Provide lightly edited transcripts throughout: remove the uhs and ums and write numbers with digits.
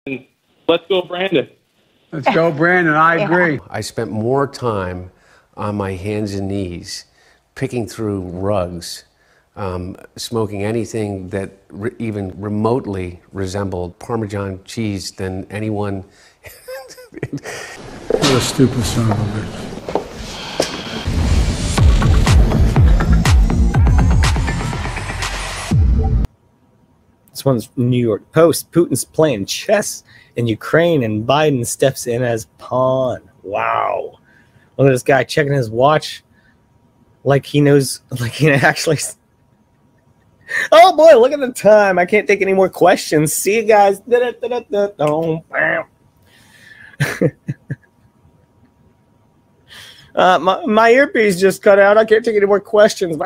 Let's go, Brandon. Let's go, Brandon. I agree. I spent more time on my hands and knees picking through rugs, smoking anything that even remotely resembled Parmesan cheese than anyone. You're a stupid son of a bitch. This one's New York Post. Putin's playing chess in Ukraine and Biden steps in as pawn. Wow. Look at this guy checking his watch like he knows, like he actually. Oh boy, look at the time. I can't take any more questions. See you guys. My earpiece just cut out. I can't take any more questions.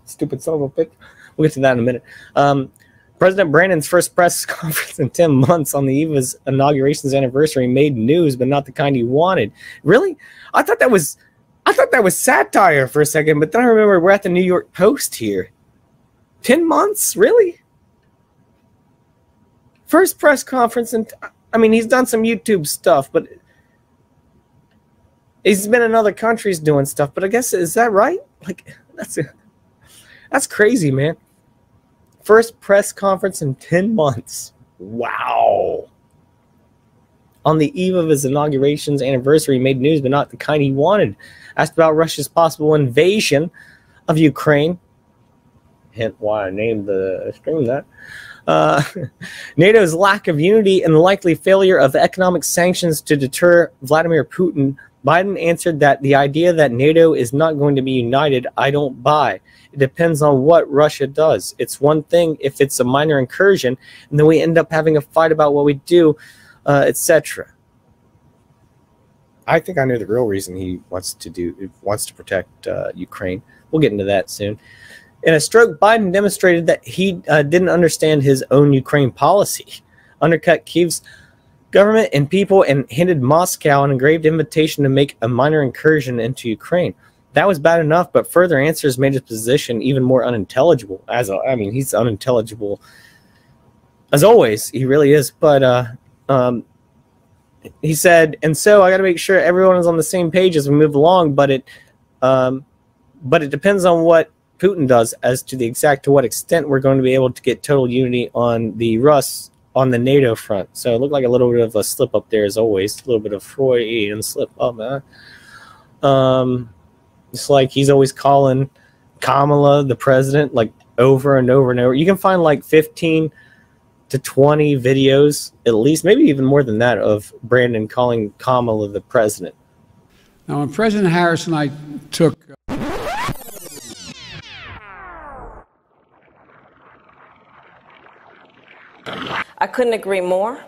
Stupid son of a bitch. We'll get to that in a minute. President Brandon's first press conference in 10 months on the eve of his inauguration's anniversary made news, but not the kind he wanted. Really? I thought that was satire for a second, but then I remember we're at the New York Post here. 10 months? Really? First press conference, and I mean, he's done some YouTube stuff, but he's been in other countries doing stuff, but I guess, is that right? Like, that's crazy, man. First press conference in 10 months. Wow. On the eve of his inauguration's anniversary, he made news, but not the kind he wanted. Asked about Russia's possible invasion of Ukraine. Hint why I named the stream that. NATO's lack of unity and the likely failure of economic sanctions to deter Vladimir Putin. Biden answered that the idea that NATO is not going to be united, I don't buy. It depends on what Russia does. It's one thing if it's a minor incursion, and then we end up having a fight about what we do, etc. I think I know the real reason he wants to protect Ukraine. We'll get into that soon. In a stroke, Biden demonstrated that he didn't understand his own Ukraine policy, undercut Kyiv's government and people, and handed Moscow an engraved invitation to make a minor incursion into Ukraine. That was bad enough, but further answers made his position even more unintelligible. I mean, he's unintelligible as always. He really is. But he said, and so I got to make sure everyone is on the same page as we move along. But it depends on what Putin does as to to what extent we're going to be able to get total unity on the NATO front. So it looked like a little bit of a slip up there as always. A little bit of Freudian slip up, man. It's like he's always calling Kamala the president, like over and over and over. You can find like 15 to 20 videos, at least, maybe even more than that, of Brandon calling Kamala the president. Now, when President Harris and I took... I couldn't agree more.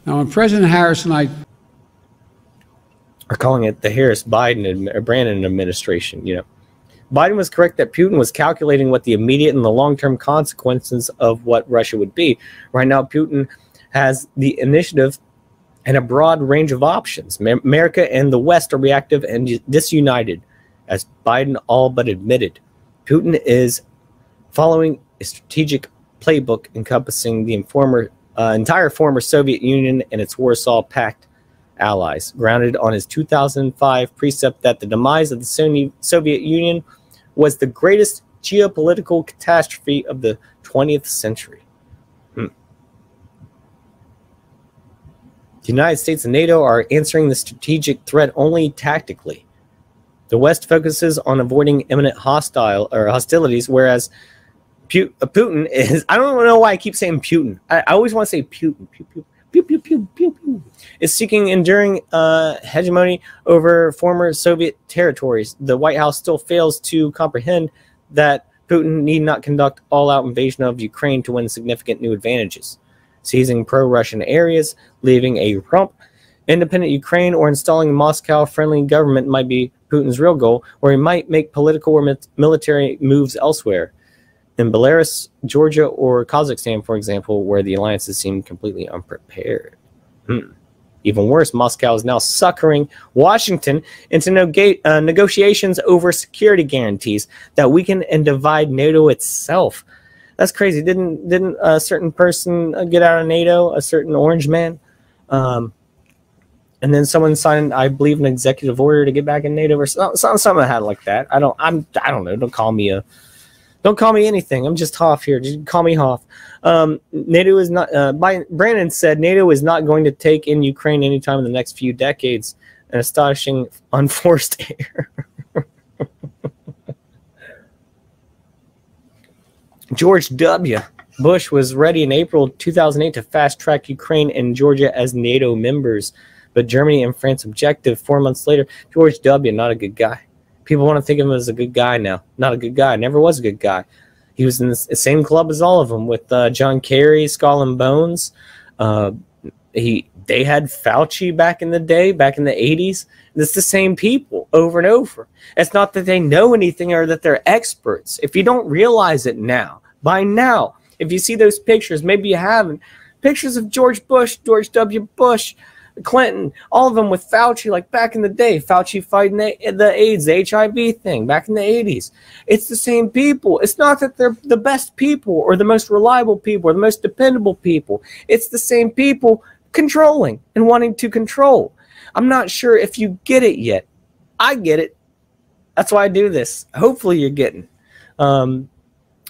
Now, when President Harris and I... are calling it the Harris-Brandon administration, you know. Biden was correct that Putin was calculating what the immediate and the long-term consequences of what Russia would be. Right now, Putin has the initiative and a broad range of options. America and the West are reactive and disunited, as Biden all but admitted. Putin is following a strategic playbook encompassing the entire former Soviet Union and its Warsaw Pact allies, grounded on his 2005 precept that the demise of the Soviet Union was the greatest geopolitical catastrophe of the 20th century. The United States and NATO are answering the strategic threat only tactically. The West focuses on avoiding imminent hostilities, whereas Putin is, I don't know why I keep saying Putin. I always want to say Putin. Is seeking enduring hegemony over former Soviet territories. The White House still fails to comprehend that Putin need not conduct all-out invasion of Ukraine to win significant new advantages. Seizing pro-Russian areas, leaving a rump independent Ukraine, or installing a Moscow-friendly government might be Putin's real goal, or he might make political or military moves elsewhere. In Belarus, Georgia, or Kazakhstan, for example, where the alliances seem completely unprepared. Even worse, Moscow is now suckering Washington into negotiations over security guarantees that weaken and divide NATO itself. That's crazy. Didn't a certain person get out of NATO? A certain orange man, and then someone signed, I believe, an executive order to get back in NATO or something that had like that. I don't know. Don't call me anything. I'm just Hoff here. Just call me Hoff. NATO is not. Brandon said NATO is not going to take in Ukraine anytime in the next few decades. An astonishing unforced error. George W. Bush was ready in April 2008 to fast-track Ukraine and Georgia as NATO members, but Germany and France objected 4 months later. George W., not a good guy. People want to think of him as a good guy now. Not a good guy. Never was a good guy. He was in the same club as all of them with John Kerry, Skull and Bones. They had Fauci back in the day, back in the 80s. It's the same people over and over. It's not that they know anything or that they're experts. If you don't realize it now, by now, if you see those pictures, maybe you haven't, pictures of George Bush, George W. Bush, Clinton, all of them with Fauci, like back in the day, Fauci fighting the AIDS, the HIV thing back in the 80s. It's the same people. It's not that they're the best people or the most reliable people or the most dependable people. It's the same people controlling and wanting to control. I'm not sure if you get it yet. I get it. That's why I do this. Hopefully you're getting.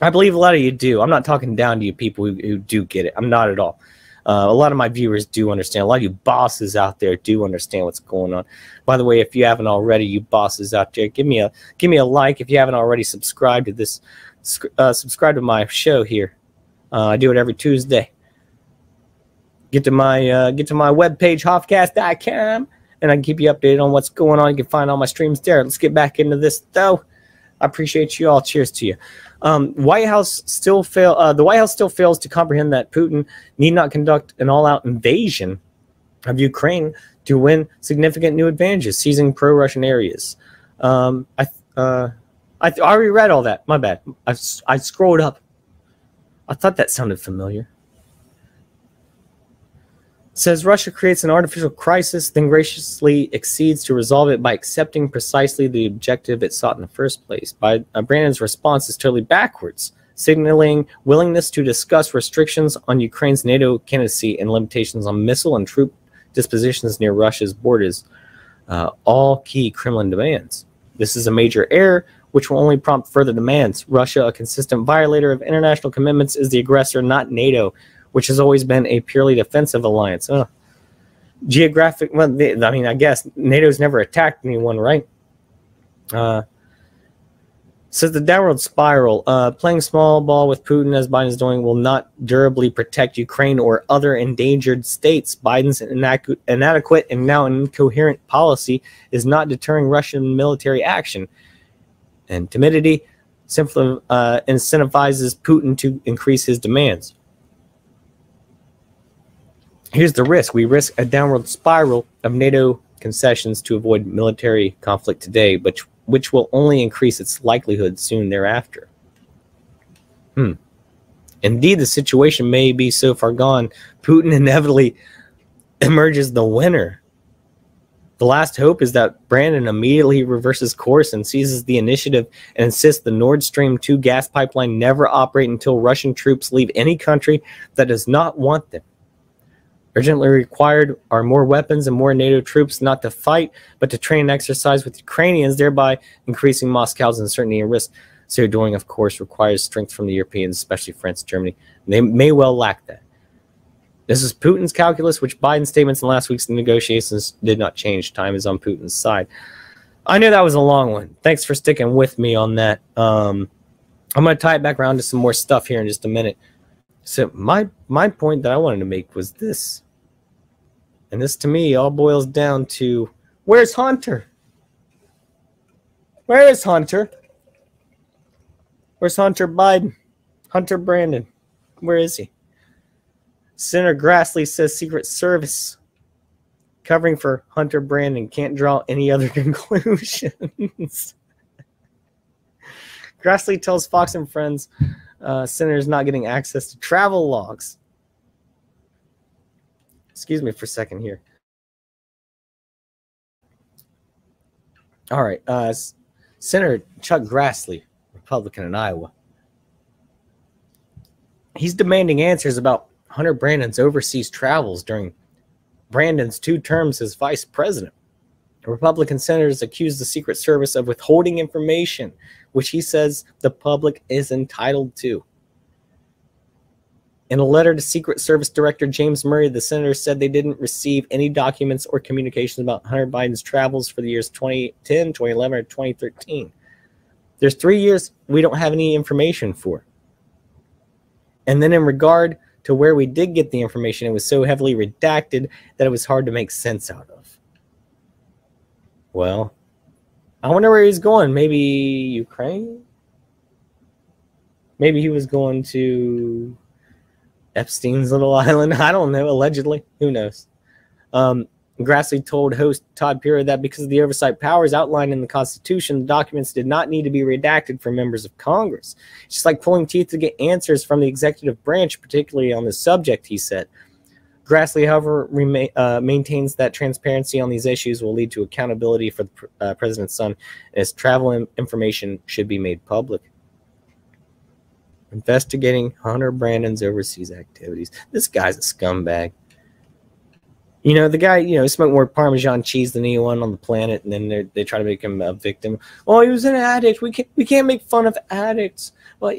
I believe a lot of you do. I'm not talking down to you people who do get it. I'm not at all. A lot of my viewers do understand. A lot of you bosses out there do understand what's going on. By the way, if you haven't already, you bosses out there, give me a like. If you haven't already subscribed to this, subscribe to my show here. I do it every Tuesday. Get to my webpage, hoffcast.com, and I can keep you updated on what's going on. You can find all my streams there. Let's get back into this, though. I appreciate you all. Cheers to you. The White House still fails to comprehend that Putin need not conduct an all-out invasion of Ukraine to win significant new advantages, seizing pro-Russian areas. I already read all that. My bad. I scrolled up. I thought that sounded familiar. Says Russia creates an artificial crisis, then graciously accedes to resolve it by accepting precisely the objective it sought in the first place. Brandon's response is totally backwards, signaling willingness to discuss restrictions on Ukraine's NATO candidacy and limitations on missile and troop dispositions near Russia's borders, all key Kremlin demands. This is a major error, which will only prompt further demands. Russia, a consistent violator of international commitments, is the aggressor, not NATO, which has always been a purely defensive alliance. Geographic, well, I mean, I guess NATO's never attacked anyone, right? Says the downward spiral. Playing small ball with Putin, as Biden is doing, will not durably protect Ukraine or other endangered states. Biden's inadequate and now incoherent policy is not deterring Russian military action. And timidity simply incentivizes Putin to increase his demands. Here's the risk. We risk a downward spiral of NATO concessions to avoid military conflict today, but which will only increase its likelihood soon thereafter. Indeed, the situation may be so far gone, Putin inevitably emerges the winner. The last hope is that Brandon immediately reverses course and seizes the initiative and insists the Nord Stream 2 gas pipeline never operate until Russian troops leave any country that does not want them. Urgently required are more weapons and more NATO troops, not to fight, but to train and exercise with Ukrainians, thereby increasing Moscow's uncertainty and risk. So doing, of course, requires strength from the Europeans, especially France and Germany. They may well lack that. This is Putin's calculus, which Biden's statements in last week's negotiations did not change. Time is on Putin's side. I knew that was a long one. Thanks for sticking with me on that. I'm going to tie it back around to some more stuff here in just a minute. So my point that I wanted to make was this. And this, to me, all boils down to, where's Hunter? Where is Hunter? Where's Hunter Biden? Hunter Brandon. Where is he? Senator Grassley says Secret Service covering for Hunter Brandon can't draw any other conclusions. Grassley tells Fox and Friends Senator's not getting access to travel logs. Excuse me for a second here. All right. Senator Chuck Grassley, Republican in Iowa. He's demanding answers about Hunter Brandon's overseas travels during Brandon's 2 terms as vice president. Republican senators accused the Secret Service of withholding information, which he says the public is entitled to. In a letter to Secret Service Director James Murray, the senators said they didn't receive any documents or communications about Hunter Biden's travels for the years 2010, 2011, or 2013. There's 3 years we don't have any information for. And then in regard to where we did get the information, it was so heavily redacted that it was hard to make sense out of. Well, I wonder where he's going. Maybe Ukraine? Maybe he was going to Epstein's little island. I don't know, allegedly. Who knows? Grassley told host Todd Pura that because of the oversight powers outlined in the Constitution, the documents did not need to be redacted for members of Congress. It's just like pulling teeth to get answers from the executive branch, particularly on this subject, he said. Grassley, however, maintains that transparency on these issues will lead to accountability for the president's son, and his travel information should be made public. Investigating Hunter Brandon's overseas activities. This guy's a scumbag. You know, the guy, you know, smoked more Parmesan cheese than anyone on the planet, and then they try to make him a victim. Oh, he was an addict. We can't make fun of addicts. Well,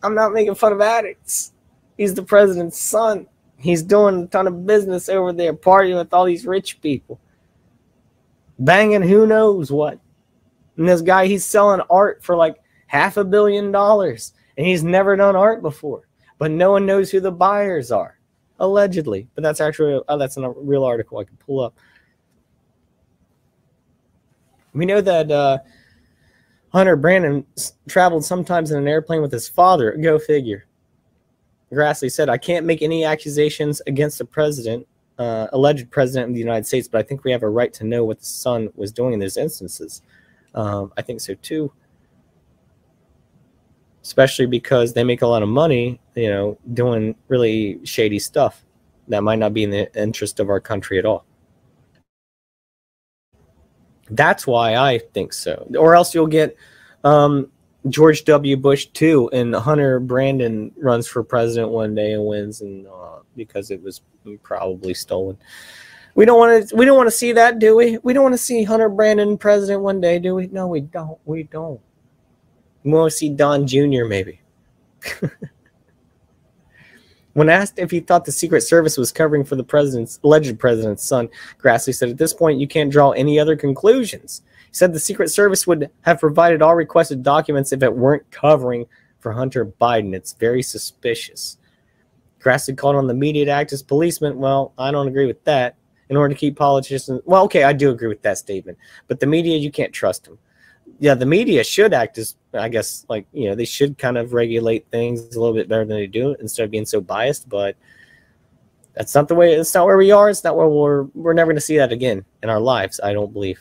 I'm not making fun of addicts. He's the president's son. He's doing a ton of business over there, partying with all these rich people, banging who knows what. And this guy, he's selling art for like $500 million, and he's never done art before. But no one knows who the buyers are, allegedly. But that's actually that's a real article I can pull up. We know that Hunter Brandon traveled sometimes in an airplane with his father. Go figure. Grassley said, I can't make any accusations against the president, alleged president of the United States, but I think we have a right to know what the son was doing in those instances. I think so, too. Especially because they make a lot of money, you know, doing really shady stuff that might not be in the interest of our country at all. That's why I think so. Or else you'll get George W. Bush too, and Hunter Brandon runs for president one day and wins, and because it was probably stolen. We don't want to see that, do we? We don't want to see Hunter Brandon president one day, do we? No, we don't. We don't. We want to see Don Jr. maybe. When asked if he thought the Secret Service was covering for the alleged president's son, Grassley said, at this point, you can't draw any other conclusions. He said the Secret Service would have provided all requested documents if it weren't covering for Hunter Biden. It's very suspicious. Grassley called on the media to act as policemen. Well, I don't agree with that. In order to keep politicians... Well, okay, I do agree with that statement. But the media, you can't trust them. Yeah, the media should act as, I guess, like, you know, they should kind of regulate things a little bit better than they do instead of being so biased. But that's not the way. It's not where we are. It's not where we're never going to see that again in our lives. I don't believe.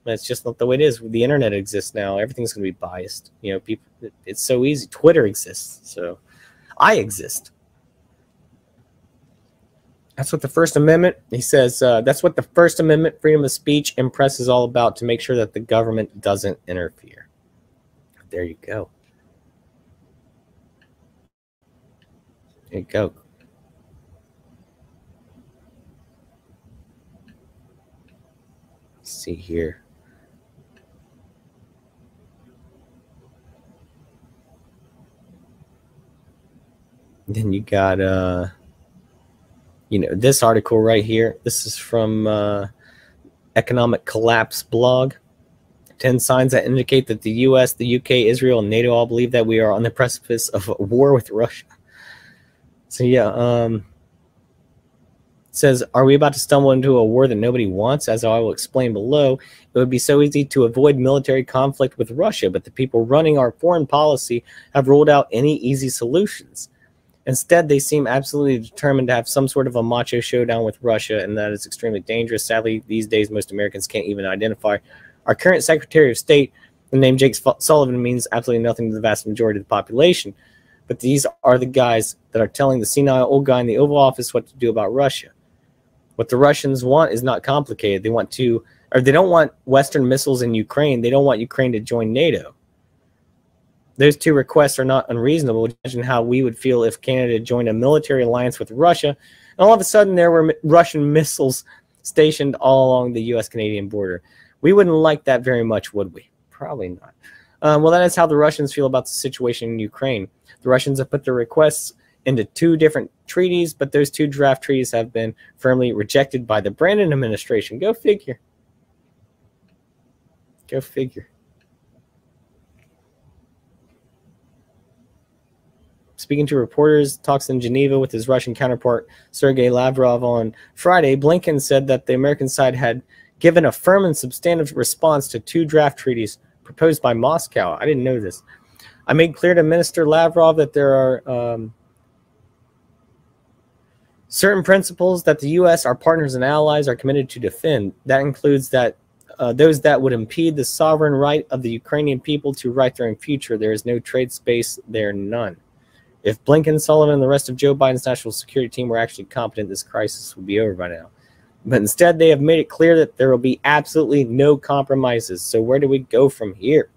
That's just not the way it is. The internet exists now. Everything's going to be biased. You know, people. It's so easy. Twitter exists. So I exist. That's what the First Amendment, he says, that's what the First Amendment, freedom of speech, and press is all about, to make sure that the government doesn't interfere. There you go. There you go. Let's see here. Then you got... you know, this article right here, this is from Economic Collapse blog. 10 signs that indicate that the U.S., the U.K., Israel, and NATO all believe that we are on the precipice of a war with Russia. So, yeah, it says, are we about to stumble into a war that nobody wants? As I will explain below, it would be so easy to avoid military conflict with Russia, but the people running our foreign policy have ruled out any easy solutions. Instead, they seem absolutely determined to have some sort of a macho showdown with Russia, and that is extremely dangerous. Sadly, these days, most Americans can't even identify our current Secretary of State. The name Jake Sullivan means absolutely nothing to the vast majority of the population, but these are the guys that are telling the senile old guy in the Oval Office what to do about Russia. What the Russians want is not complicated. They don't want Western missiles in Ukraine. They don't want Ukraine to join NATO. those two requests are not unreasonable. Imagine how we would feel if Canada joined a military alliance with Russia, and all of a sudden there were Russian missiles stationed all along the U.S.-Canadian border. We wouldn't like that very much, would we? Probably not. Well, that is how the Russians feel about the situation in Ukraine. The Russians have put their requests into 2 different treaties, but those 2 draft treaties have been firmly rejected by the Brandon administration. Go figure. Go figure. Speaking to reporters, talks in Geneva with his Russian counterpart Sergei Lavrov on Friday, Blinken said that the American side had given a firm and substantive response to 2 draft treaties proposed by Moscow. I didn't know this. I made clear to Minister Lavrov that there are certain principles that the U.S., our partners and allies, are committed to defend. That includes that those that would impede the sovereign right of the Ukrainian people to write their own future. There is no trade space there, none. If Blinken, Sullivan, and the rest of Joe Biden's national security team were actually competent, this crisis would be over by now. But instead, they have made it clear that there will be absolutely no compromises. So where do we go from here?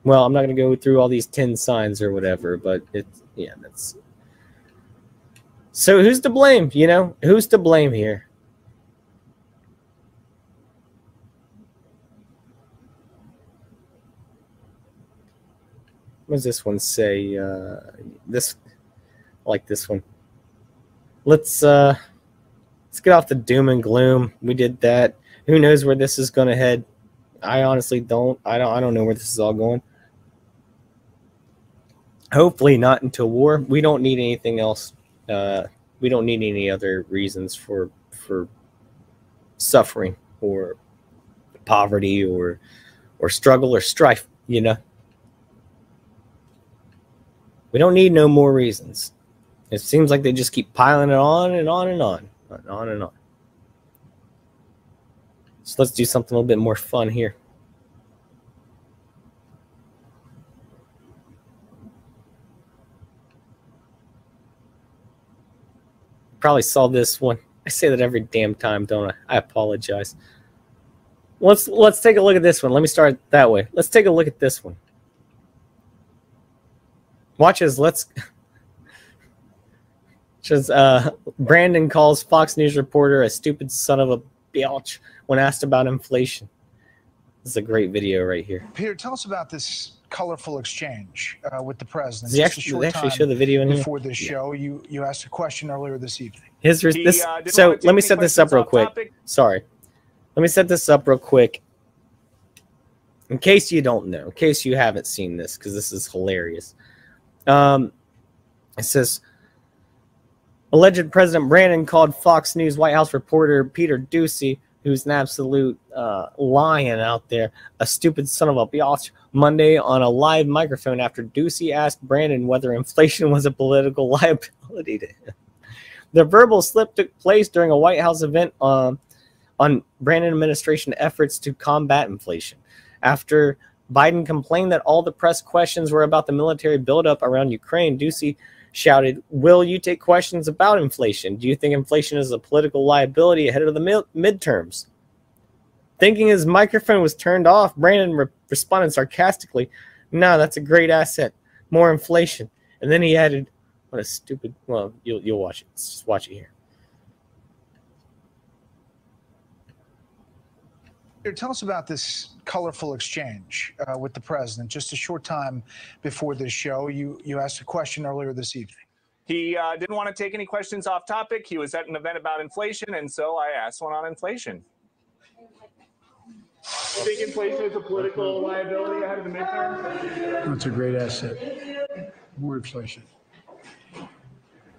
Well, I'm not going to go through all these 10 signs or whatever, but it's, yeah, that's... So who's to blame, you know? Who's to blame here? What does this one say? This, I like this one. Let's get off the doom and gloom. We did that. Who knows where this is going to head? I honestly don't. I don't know where this is all going. Hopefully not into war. We don't need anything else. We don't need any other reasons for suffering or poverty or struggle or strife, you know. We don't need no more reasons. It seems like they just keep piling it on and on and on and on and on. So let's do something a little bit more fun here. Probably saw this one. I say that every damn time, don't I? I apologize. Let's take a look at this one. Let me start that way. Let's take a look at this one. Watch as Brandon calls Fox News reporter a stupid son of a bitch when asked about inflation. This is a great video right here. Peter, tell us about this colorful exchange with the president. They actually show the video in here before this show. You asked a question earlier this evening. So let me set this up real quick. Sorry. Let me set this up real quick. In case you don't know, in case you haven't seen this, because this is hilarious. It says, alleged President Brandon called Fox News White House reporter Peter Doocy, who's an absolute lion out there, a stupid son of a bitch, Monday on a live microphone after Doocy asked Brandon whether inflation was a political liability to him. The verbal slip took place during a White House event on Brandon administration efforts to combat inflation. After Biden complained that all the press questions were about the military buildup around Ukraine, Doocy shouted, "Will you take questions about inflation? Do you think inflation is a political liability ahead of the midterms?" Thinking his microphone was turned off, Brandon responded sarcastically, "No, that's a great asset. More inflation." And then he added, "What a stupid..." Well, you'll watch it. Let's just watch it here. Tell us about this colorful exchange with the president. Just a short time before this show, you asked a question earlier this evening. He didn't want to take any questions off topic. He was at an event about inflation, and so I asked one on inflation. You think inflation is a political liability ahead of the midterm? That's a great asset. More inflation.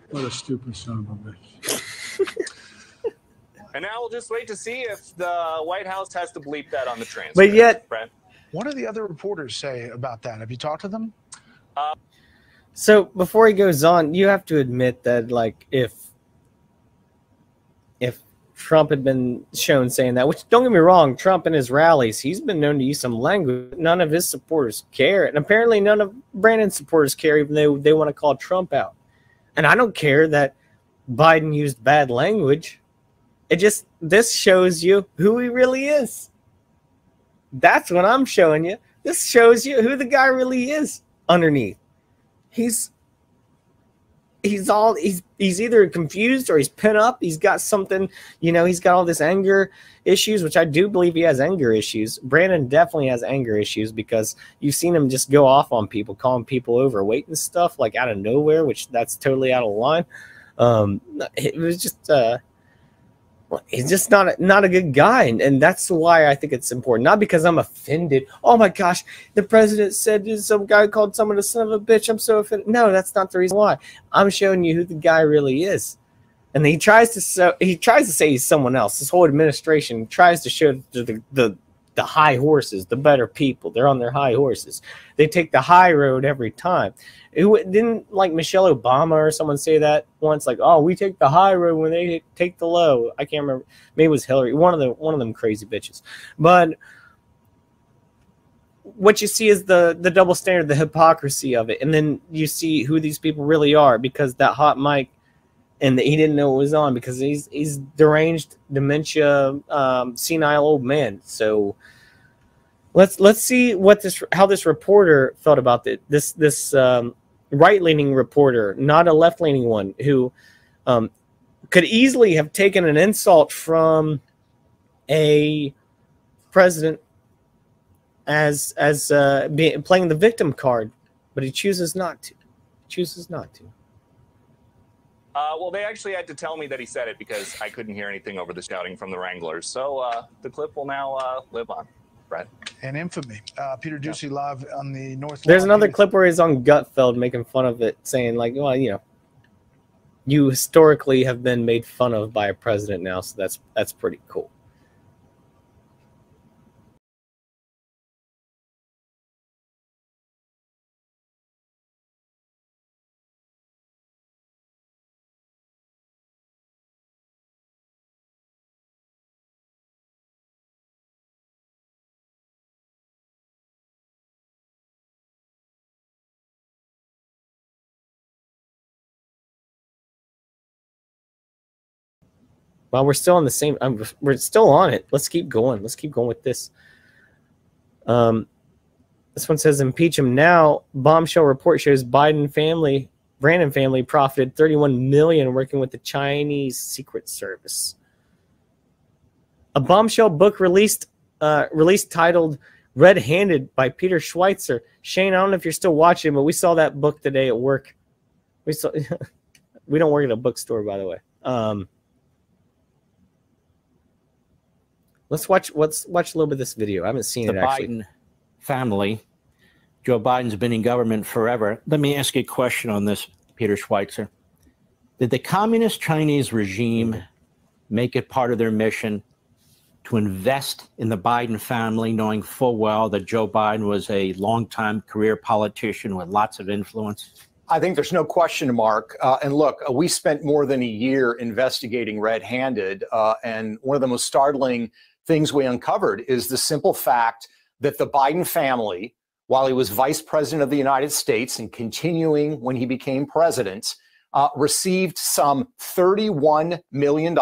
What a stupid son of a bitch. And now we'll just wait to see if the White House has to bleep that on the transcript. But yet, Brent. What do the other reporters say about that? Have you talked to them? So before he goes on, you have to admit that, like, if Trump had been shown saying that, which, don't get me wrong, Trump in his rallies, he's been known to use some language. None of his supporters care. And apparently none of Brandon's supporters care, even though they want to call Trump out. And I don't care that Biden used bad language. This shows you who he really is. That's what I'm showing you. This shows you who the guy really is underneath. He's either confused or he's pent up. He's got something, you know, he's got all this anger issues, which I do believe he has anger issues. Brandon definitely has anger issues because you've seen him just go off on people, calling people overweight and stuff like out of nowhere, which that's totally out of line. It was just he's just not a good guy, and that's why I think it's important. Not because I'm offended. Oh my gosh, the president said some guy called someone a son of a bitch. I'm so offended. No, that's not the reason why. I'm showing you who the guy really is, and he tries to say he's someone else. This whole administration tries to show the high horses, the better people. They're on their high horses. They take the high road every time. Didn't like Michelle Obama or someone say that once? Like, oh, we take the high road when they take the low. I can't remember. Maybe it was Hillary. One of them crazy bitches. But what you see is the double standard, the hypocrisy of it, and then you see who these people really are because that hot mic, and he didn't know it was on because he's deranged, dementia, senile old man. So let's see how this reporter felt about it. This right-leaning reporter, not a left-leaning one, who could easily have taken an insult from a president as playing the victim card, but he chooses not to. Well, they actually had to tell me that he said it because I couldn't hear anything over the shouting from the Wranglers. So the clip will now live on. Brad. And infamy. Peter Ducey live on the North. There's another clip where he's on Gutfeld making fun of it, saying like, well, you know, you historically have been made fun of by a president now, so that's pretty cool. Well, we're still on the same. We're still on it. Let's keep going. Let's keep going with this. This one says impeach him now. Bombshell report shows Brandon family profited $31 million working with the Chinese Secret Service. A bombshell book released titled "Red Handed" by Peter Schweitzer. Shane, I don't know if you're still watching, but we saw that book today at work. We saw. We don't work at a bookstore, by the way. Let's watch a little bit of this video. I haven't seen it actually. The Biden family. Joe Biden's been in government forever. Let me ask you a question on this, Peter Schweitzer. Did the communist Chinese regime make it part of their mission to invest in the Biden family, knowing full well that Joe Biden was a longtime career politician with lots of influence? I think there's no question, Mark. And look, we spent more than a year investigating Red Handed, and one of the most startling things we uncovered is the simple fact that the Biden family, while he was vice president of the United States and continuing when he became president, received some $31 million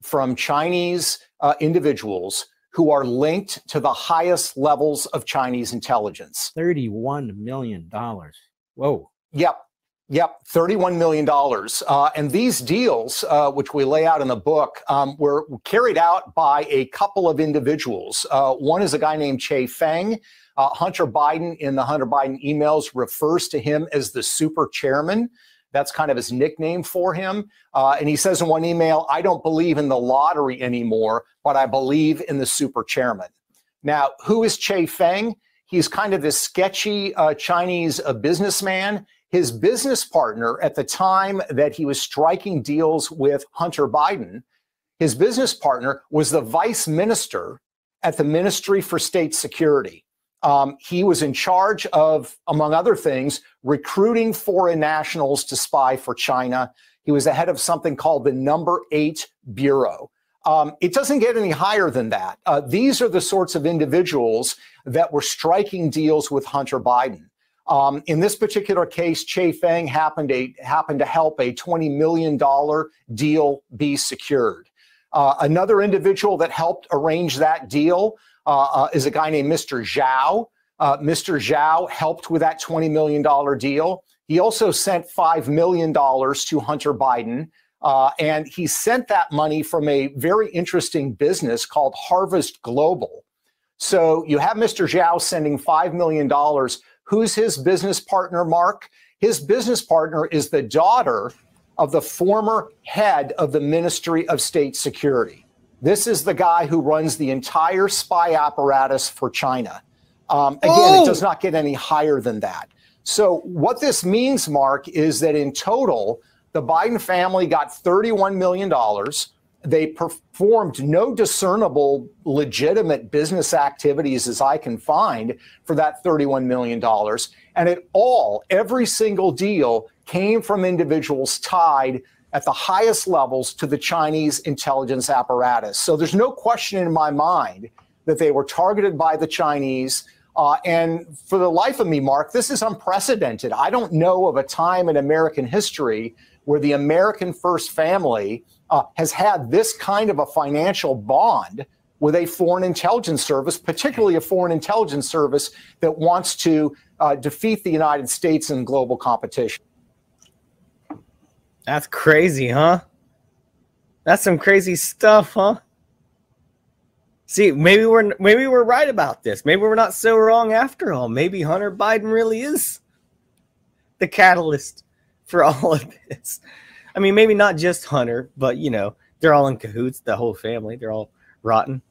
from Chinese individuals who are linked to the highest levels of Chinese intelligence. $31 million. Whoa. Yep, $31 million. And these deals, which we lay out in the book, were carried out by a couple of individuals. One is a guy named Che Feng. Hunter Biden, in the Hunter Biden emails, refers to him as the super chairman. That's kind of his nickname for him. And he says in one email, I don't believe in the lottery anymore, but I believe in the super chairman. Now, who is Che Feng? He's kind of this sketchy Chinese businessman. His business partner at the time that he was striking deals with Hunter Biden, his business partner was the vice minister at the Ministry for State Security. He was in charge of, among other things, recruiting foreign nationals to spy for China. He was the head of something called the No. 8 Bureau. It doesn't get any higher than that. These are the sorts of individuals that were striking deals with Hunter Biden. In this particular case, Che Feng happened to help a $20 million deal be secured. Another individual that helped arrange that deal is a guy named Mr. Zhao. Mr. Zhao helped with that $20 million deal. He also sent $5 million to Hunter Biden. And he sent that money from a very interesting business called Harvest Global. So you have Mr. Zhao sending $5 million. Who's his business partner, Mark? His business partner is the daughter of the former head of the Ministry of State Security. This is the guy who runs the entire spy apparatus for China. Again, it does not get any higher than that. So what this means, Mark, is that in total, the Biden family got $31 million. They performed no discernible legitimate business activities, as I can find, for that $31 million. And every single deal came from individuals tied at the highest levels to the Chinese intelligence apparatus. So there's no question in my mind that they were targeted by the Chinese. And for the life of me, Mark, this is unprecedented. I don't know of a time in American history where the American First Family has had this kind of a financial bond with a foreign intelligence service, particularly a foreign intelligence service that wants to defeat the United States in global competition. That's crazy, huh? That's some crazy stuff, huh? See, maybe we're right about this. Maybe we're not so wrong after all. Maybe Hunter Biden really is the catalyst for all of this. I mean, maybe not just Hunter, but, you know, they're all in cahoots, the whole family. They're all rotten.